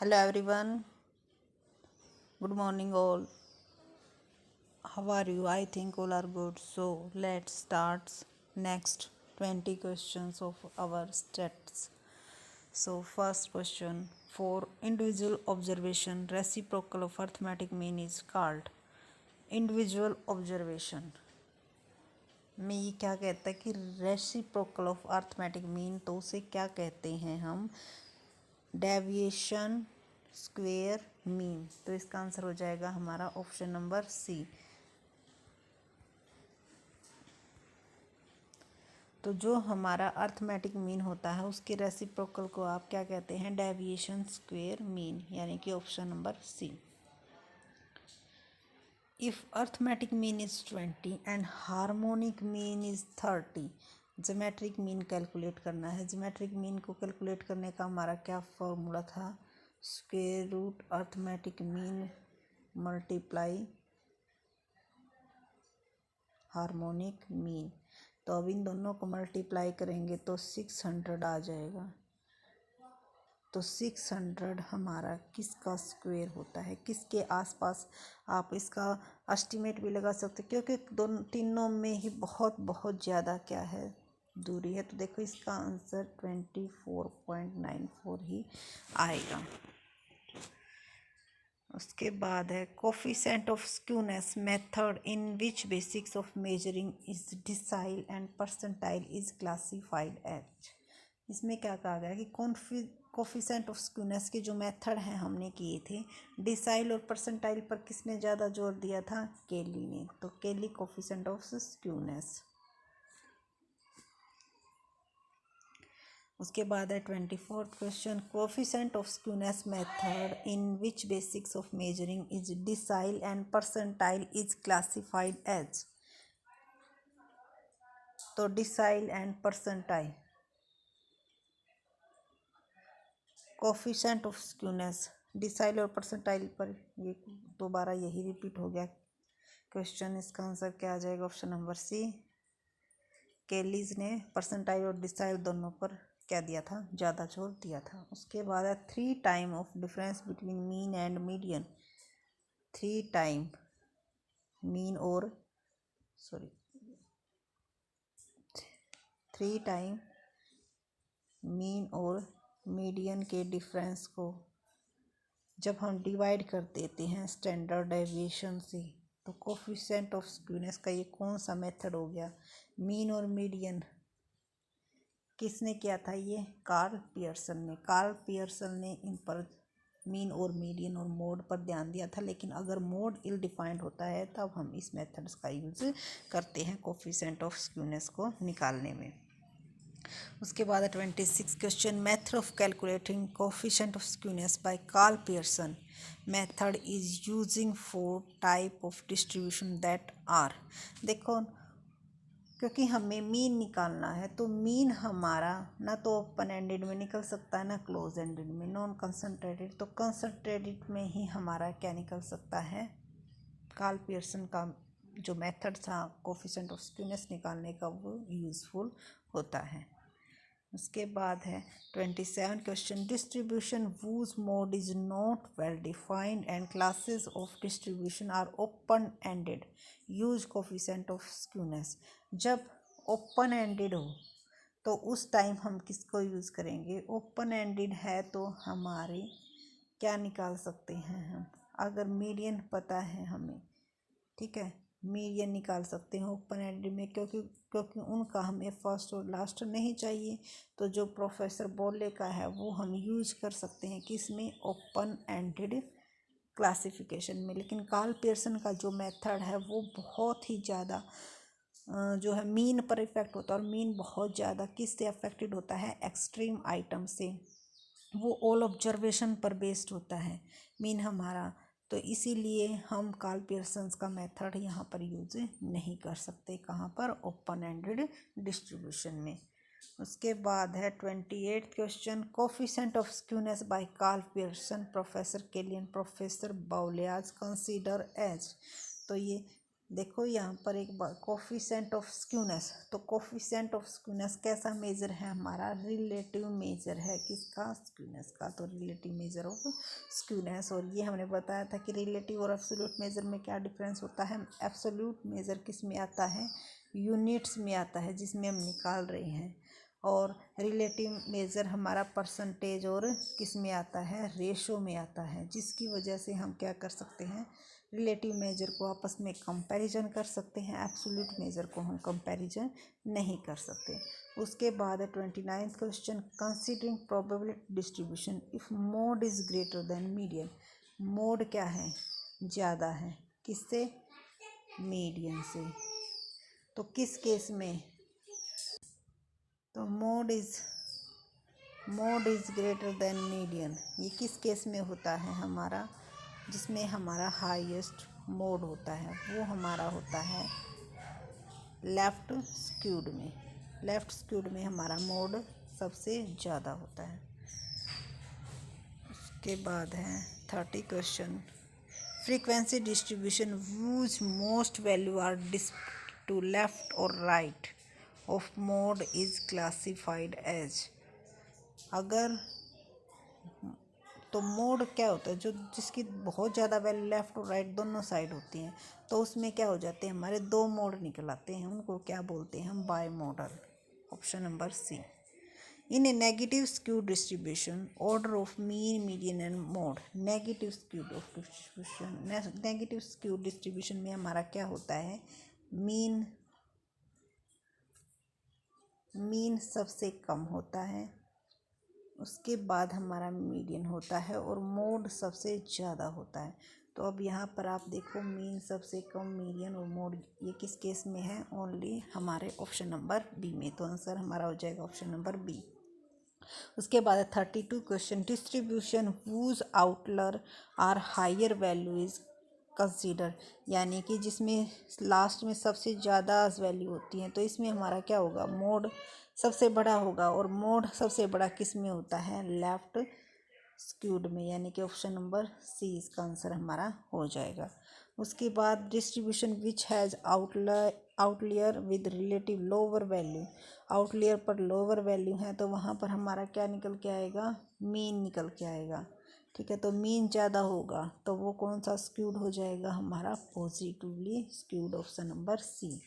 Hello everyone, good morning all. How are you? I think all are good. So let's start next 20 questions of our stats. So first question, for individual observation reciprocal of arithmetic mean is called individual observation में ये क्या कहता है कि reciprocal of arithmetic mean, तो उसे क्या कहते हैं हम, डेविएशन स्क्वेयर मीन। तो इसका आंसर हो जाएगा हमारा ऑप्शन नंबर सी। तो जो हमारा अर्थमेटिक मीन होता है उसके रेसिप्रोकल को आप क्या कहते हैं, डेविएशन स्क्वेयर मीन, यानी कि option number C. If arithmetic mean is 20 and harmonic mean is 30, geometric mean calculate करना है। ज्योमेट्रिक मीन को कैलकुलेट करने का हमारा क्या फॉर्मूला था, square root arithmetic mean multiply harmonic mean. तो अब इन दोनों को मल्टीप्लाई करेंगे तो 600 आ जाएगा। तो 600 हमारा किसका स्क्वायर होता है, किसके आसपास आप इसका एस्टिमेट भी लगा सकते, क्योंकि दोनों तीनों में ही बहुत बहुत ज़्यादा क्या है, दूरी है। तो देखो इसका आंसर 24.94 ही आएगा। उसके बाद है coefficient of skewness method in which basics of measuring is decile and percentile is classified as. इसमें क्या कहा गया कि कोफिशेंट ऑफ स्क्यूनेस के जो मेथड हैं हमने किए थे, डिसाइल और परसेंटाइल पर किसने ज़्यादा जोर दिया था, केली ने। तो केली कोफिशेंट ऑफ स्क्यूनेस। उसके बाद है 24th question, coefficient of skewness method in which basics of measuring is decile and percentile is classified as. तो decile and percentile, coefficient of skewness, decile और परसेंटाइल पर ये दोबारा यही रिपीट हो गया क्वेश्चन। इसका आंसर क्या आ जाएगा, ऑप्शन नंबर सी। केलीज ने परसेंटाइल और डिसाइल दोनों पर क्या दिया था, ज़्यादा जोर दिया था। उसके बाद है 3 time of difference between mean and median. 3 time mean और 3 टाइम मीन और मीडियन के डिफरेंस को जब हम डिवाइड कर देते हैं स्टैंडर्ड डेविएशन से, तो कोफिशिएंट ऑफ स्क्यूनेस का ये कौन सा मेथड हो गया, मीन और मीडियन किसने किया था, ये कार्ल पियर्सन ने। कार्ल पियर्सन ने इन पर मीन और मीडियन और मोड पर ध्यान दिया था। लेकिन अगर मोड इल डिफाइंड होता है तब हम इस मेथड्स का यूज़ करते हैं कोफिशिएंट ऑफ स्क्यूनेस को निकालने में। उसके बाद 26 question, method of calculating coefficient of skewness by Karl Pearson method is using 4 type of distribution that are. देखो, क्योंकि हमें मीन निकालना है, तो मीन हमारा ना तो ओपन एंडेड में निकल सकता है ना क्लोज एंडेड में, नॉन कंसंट्रेटेड। तो कंसंट्रेटेड में ही हमारा क्या निकल सकता है, कार्ल पियर्सन का जो मेथड था कोफिशिएंट ऑफ स्क्यूनेस निकालने का, वो यूज़फुल होता है। उसके बाद है 27 question, distribution whose mode is not well defined and classes of distribution are open ended use coefficient of skewness. जब ओपन एंडेड हो तो उस टाइम हम किसको यूज़ करेंगे, ओपन एंडेड है तो हमारे क्या निकाल सकते हैं हम, अगर मीडियन पता है हमें, ठीक है, मीडियन निकाल सकते हैं ओपन एंडेड में, क्योंकि उनका हमें फर्स्ट और लास्ट नहीं चाहिए। तो जो प्रोफेसर बोले का है वो हम यूज कर सकते हैं किस में, ओपन एंडेड क्लासिफिकेशन में। लेकिन कार्ल पियर्सन का जो मेथड है वो बहुत ही ज़्यादा जो है मीन पर इफेक्ट होता है, और मीन बहुत ज़्यादा किससे अफेक्टेड होता है, एक्सट्रीम आइटम से। वो ऑल ऑब्जर्वेशन पर बेस्ड होता है मीन हमारा। तो इसीलिए हम कार्ल पियर्सन का मेथड यहाँ पर यूज नहीं कर सकते, कहाँ पर, ओपन एंडेड डिस्ट्रीब्यूशन में। उसके बाद है 28 question, coefficient of skewness by Karl Pearson professor Kelly and professor Bowley's consider as. तो ये देखो यहाँ पर एक बार कोफिशिएंट ऑफ स्क्यूनेस, तो कोफिशिएंट ऑफ स्क्यूनेस कैसा मेजर है हमारा, रिलेटिव मेजर है किसका, स्क्यूनेस का, तो रिलेटिव मेजर ऑफ स्क्यूनेस। और ये हमने बताया था कि रिलेटिव और एब्सोल्यूट मेजर में क्या डिफरेंस होता है। एब्सोल्यूट मेजर किस में आता है, यूनिट्स में आता है जिसमें हम निकाल रहे हैं, और रिलेटिव मेजर हमारा परसेंटेज और किस में आता है, रेशो में आता है, जिसकी वजह से हम क्या कर सकते हैं, रिलेटिव मेजर को आपस में कंपैरिजन कर सकते हैं, एब्सोल्यूट मेजर को हम कंपैरिजन नहीं कर सकते। उसके बाद 29th question, considering probability distribution if mode is greater then median. Mode क्या है, ज़्यादा है, किससे, मीडियन से। तो किस केस में, तो mode is greater then median, ये किस केस में होता है हमारा, जिसमें हमारा हाईएस्ट मोड होता है, वो हमारा होता है लेफ़्ट स्क्यूड में। लेफ़्ट स्क्यूड में हमारा मोड सबसे ज़्यादा होता है। उसके बाद है 30 question, frequency distribution whose most value are distributed to left or right of mode is classified as। अगर तो मोड क्या होता है, जो जिसकी बहुत ज़्यादा वैल्यू लेफ़्ट और राइट दोनों साइड होती हैं, तो उसमें क्या हो जाते हैं, हमारे दो मोड निकल आते हैं, उनको क्या बोलते हैं हम, bimodal. Option number C. In a negative skew distribution order of mean median and mode. Negative skew distribution, negative skew distribution में हमारा क्या होता है, मीन सबसे कम होता है, उसके बाद हमारा मीडियन होता है, और मोड सबसे ज़्यादा होता है। तो अब यहाँ पर आप देखो, मीन सबसे कम, मीडियन और मोड, ये किस केस में है, ओनली हमारे ऑप्शन नंबर बी में। तो आंसर हमारा हो जाएगा ऑप्शन नंबर बी। उसके बाद 32 question, distribution whose outlier are higher value is consider, यानी कि जिसमें लास्ट में सबसे ज़्यादा वैल्यू होती है, तो इसमें हमारा क्या होगा, मोड सबसे बड़ा होगा, और मोड सबसे बड़ा किस में होता है, लेफ़्ट स्क्यूड में, यानी कि ऑप्शन नंबर सी इसका आंसर हमारा हो जाएगा। उसके बाद distribution which has outlier with relative lower value, outlier पर लोअर वैल्यू है, तो वहाँ पर हमारा क्या निकल के आएगा, मीन निकल के आएगा। ठीक है, तो मीन ज़्यादा होगा तो वो कौन सा स्क्यूड हो जाएगा हमारा, positively skewed, option number C.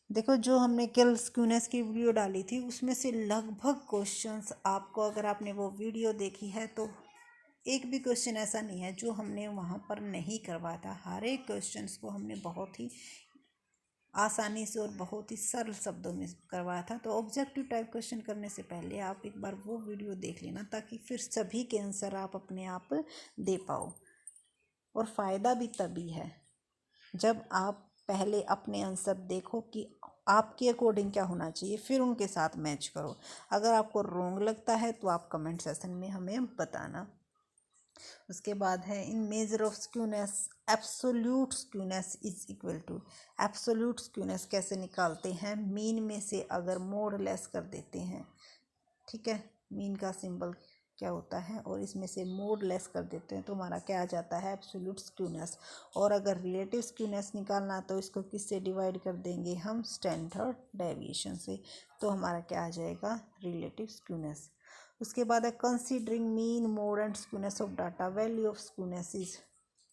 देखो, जो हमने कल स्क्यूनेस की वीडियो डाली थी उसमें से लगभग क्वेश्चंस आपको, अगर आपने वो वीडियो देखी है तो एक भी क्वेश्चन ऐसा नहीं है जो हमने वहाँ पर नहीं करवाया था। हर एक क्वेश्चंस को हमने बहुत ही आसानी से और बहुत ही सरल शब्दों में करवाया था। तो ऑब्जेक्टिव टाइप क्वेश्चन करने से पहले आप एक बार वो वीडियो देख लेना, ताकि फिर सभी के आंसर आप अपने आप दे पाओ। और फ़ायदा भी तभी है जब आप पहले अपने आंसर देखो कि आपके अकॉर्डिंग क्या होना चाहिए, फिर उनके साथ मैच करो। अगर आपको रॉन्ग लगता है तो आप कमेंट सेक्शन में हमें बताना। उसके बाद है, in measure of skewness absolute skewness is equal to. Absolute skewness कैसे निकालते हैं, मीन में से अगर मोड लेस कर देते हैं, ठीक है, मीन का सिंबल क्या होता है, और इसमें से मोड लेस कर देते हैं तो हमारा क्या आ जाता है, एब्सोल्यूट स्क्यूनेस। और अगर रिलेटिव स्क्यूनेस निकालना तो इसको किससे डिवाइड कर देंगे हम, स्टैंडर्ड डेविएशन से, तो हमारा क्या आ जाएगा, रिलेटिव स्क्यूनेस। उसके बाद है, considering mean mode and skewness of data, value of skewness is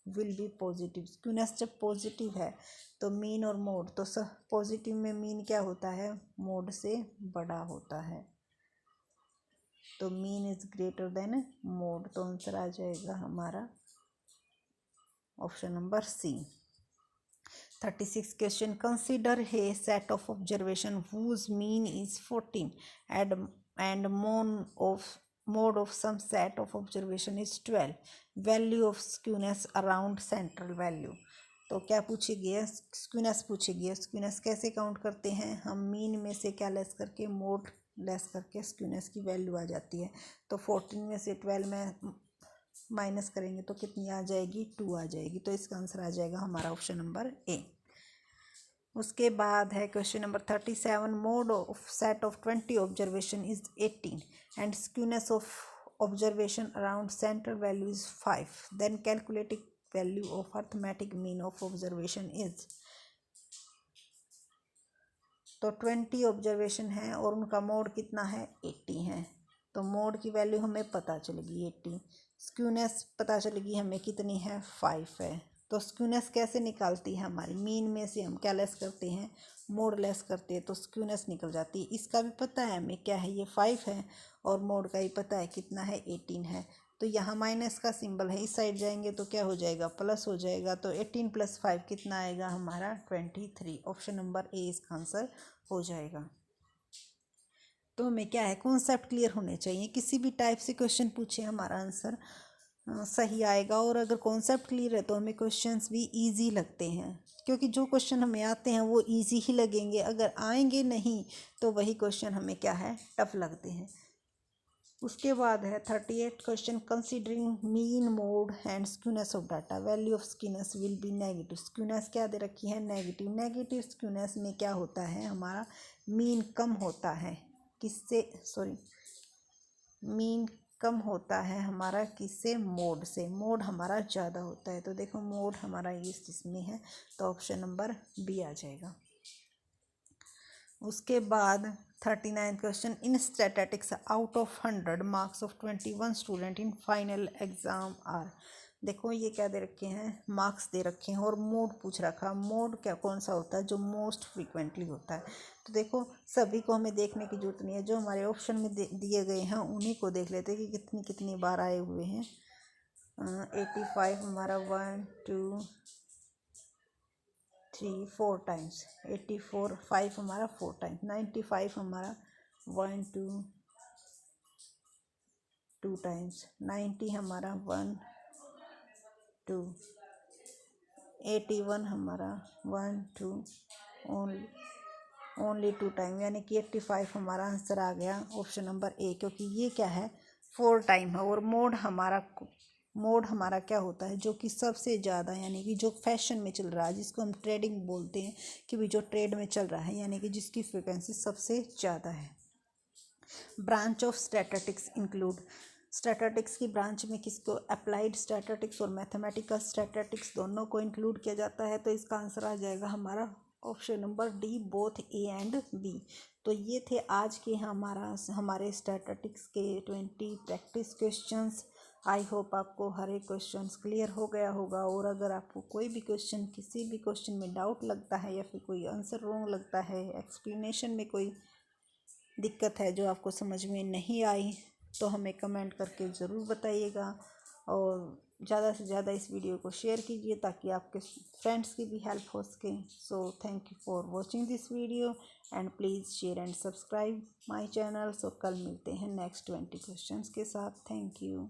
will be positive. Skewness जब पॉजिटिव है तो मीन और मोड, तो पॉजिटिव में मीन क्या होता है, मोड से बड़ा होता है, तो mean is greater than mode, तो आंसर आ जाएगा हमारा option number C. 36 question, consider a set of observation whose mean is 14 and mode of some set of observation is 12, value of skewness around central value. तो क्या पूछी गई है, skewness पूछी गई है। स्क्यूनेस कैसे काउंट करते हैं हम, मीन में से क्या लेस करके, मोड लेस करके स्क्यूनेस की वैल्यू आ जाती है। तो 14 में से 12 में माइनस करेंगे तो कितनी आ जाएगी, 2 आ जाएगी, तो इसका आंसर आ जाएगा हमारा ऑप्शन नंबर ए। उसके बाद है question number 37, mode of set of 20 observation is 18 and skewness of observation around central value is 5, then calculating value of arithmetic mean of observation is. तो 20 ऑब्जर्वेशन है और उनका मोड कितना है 80 है, तो मोड की वैल्यू हमें पता चलेगी 80। स्क्यूनेस पता चलेगी हमें कितनी है 5 है। तो स्क्यूनेस कैसे निकालती है हमारी, मीन में से हम क्या लेस करते हैं, मोड लेस करते हैं तो स्क्यूनेस निकल जाती है। इसका भी पता है हमें क्या है, ये 5 है और मोड का ही पता है कितना है 18 है। तो यहाँ माइनस का सिंबल है, इस साइड जाएंगे तो क्या हो जाएगा प्लस हो जाएगा। तो 18 + 5 कितना आएगा हमारा 23। ऑप्शन नंबर ए इसका आंसर हो जाएगा। तो हमें क्या है कॉन्सेप्ट क्लियर होने चाहिए, किसी भी टाइप से क्वेश्चन पूछे हमारा आंसर सही आएगा। और अगर कॉन्सेप्ट क्लियर है तो हमें क्वेश्चंस भी इजी लगते हैं, क्योंकि जो क्वेश्चन हमें आते हैं वो इजी ही लगेंगे, अगर आएंगे नहीं तो वही क्वेश्चन हमें क्या है टफ लगते हैं। उसके बाद है 38 question, considering mean mode and skewness of data, value of skewness will be negative. Skewness क्या दे रखी है नेगेटिव। नेगेटिव स्क्यूनेस में क्या होता है हमारा मीन कम होता है, किससे सॉरी मीन कम होता है हमारा किससे, मोड से। मोड हमारा ज़्यादा होता है, तो देखो मोड हमारा इस जिसमें है, तो ऑप्शन नंबर बी आ जाएगा। उसके बाद 39 question, in statistics out of 100 marks of 21 student in final exam are. देखो ये क्या दे रखे हैं, मार्क्स दे रखे हैं और मोड पूछ रखा। मोड क्या कौन सा होता है, जो मोस्ट फ्रीक्वेंटली होता है। तो देखो सभी को हमें देखने की जरूरत नहीं है, जो हमारे ऑप्शन में दिए गए हैं उन्हीं को देख लेते हैं कि कितनी कितनी बार आए हुए हैं। 85 हमारा 1 2 3 4 टाइम्स, 84 5 हमारा 4 टाइम्स, 95 हमारा 1 2 2 टाइम्स, 90 हमारा 1 2, 81 हमारा 1 2 ओनली 2 टाइम, यानी कि 85 हमारा आंसर आ गया ऑप्शन नंबर ए, क्योंकि ये क्या है 4 टाइम है। और मोड हमारा क्या होता है, जो कि सबसे ज़्यादा, यानी कि जो फैशन में चल रहा है, जिसको हम ट्रेडिंग बोलते हैं कि भी जो ट्रेड में चल रहा है, यानी कि जिसकी फ्रिक्वेंसी सबसे ज़्यादा है। Branch of statistics include, statistics की ब्रांच में किसको, अप्लाइड स्टैटिस्टिक्स और मैथमेटिकल स्टैटिस्टिक्स दोनों को इंक्लूड किया जाता है। तो इसका आंसर आ जाएगा हमारा option number D, both A and B. तो ये थे आज के हमारे स्टैटिस्टिक्स के 20 प्रैक्टिस क्वेश्चंस। आई होप आपको हर एक क्वेश्चन क्लियर हो गया होगा। और अगर आपको कोई भी क्वेश्चन, किसी भी क्वेश्चन में डाउट लगता है या फिर कोई आंसर रॉन्ग लगता है, एक्सप्लेनेशन में कोई दिक्कत है जो आपको समझ में नहीं आई, तो हमें कमेंट करके ज़रूर बताइएगा। और ज़्यादा से ज़्यादा इस वीडियो को शेयर कीजिए ताकि आपके फ्रेंड्स की भी हेल्प हो सके। So thank you for watching this video and please share and subscribe my channel. So कल मिलते हैं नेक्स्ट 20 क्वेश्चंस के साथ। Thank you.